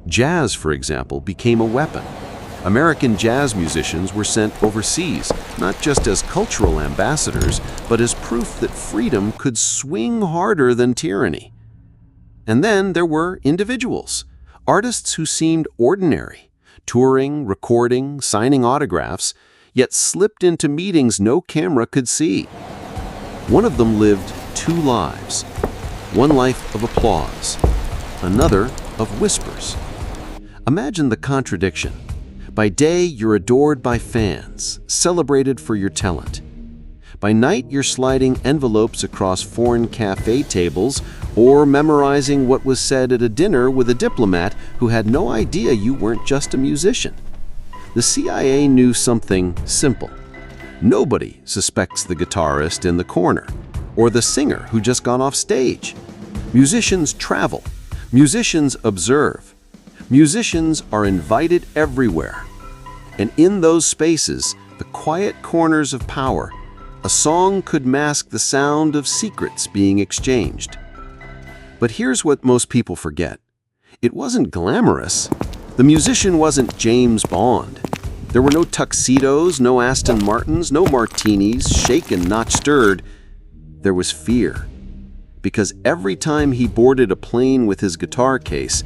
Jazz, for example, became a weapon. American jazz musicians were sent overseas, not just as cultural ambassadors, but as proof that freedom could swing harder than tyranny. And then there were individuals, artists who seemed ordinary, touring, recording, signing autographs, yet slipped into meetings no camera could see. One of them lived two lives, one life of applause, another of whispers. Imagine the contradiction. By day, you're adored by fans, celebrated for your talent. By night, you're sliding envelopes across foreign cafe tables or memorizing what was said at a dinner with a diplomat who had no idea you weren't just a musician. The CIA knew something simple. Nobody suspects the guitarist in the corner or the singer who just got off stage. Musicians travel. Musicians observe. Musicians are invited everywhere. And in those spaces, the quiet corners of power, a song could mask the sound of secrets being exchanged. But here's what most people forget. It wasn't glamorous. The musician wasn't James Bond. There were no tuxedos, no Aston Martins, no martinis, shaken, not stirred. There was fear. Because every time he boarded a plane with his guitar case,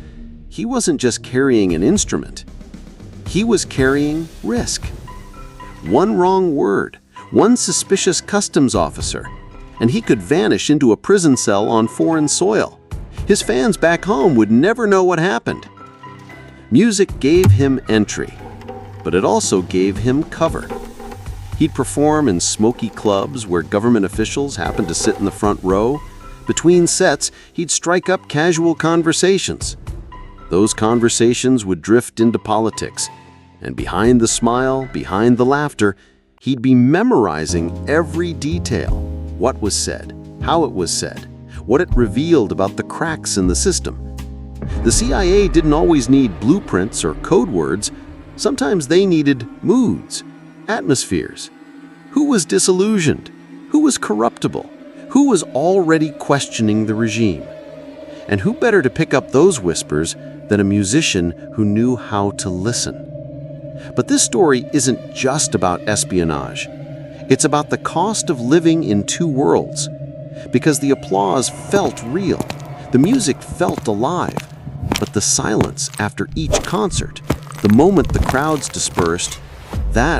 he wasn't just carrying an instrument. He was carrying risk. One wrong word, one suspicious customs officer, and he could vanish into a prison cell on foreign soil. His fans back home would never know what happened. Music gave him entry, but it also gave him cover. He'd perform in smoky clubs where government officials happened to sit in the front row. Between sets, he'd strike up casual conversations. Those conversations would drift into politics, and behind the smile, behind the laughter, he'd be memorizing every detail. What was said, how it was said, what it revealed about the cracks in the system. The CIA didn't always need blueprints or code words. Sometimes they needed moods, atmospheres. Who was disillusioned? Who was corruptible? Who was already questioning the regime? And who better to pick up those whispers than a musician who knew how to listen? But this story isn't just about espionage. It's about the cost of living in two worlds. Because the applause felt real, the music felt alive, but the silence after each concert, the moment the crowds dispersed, that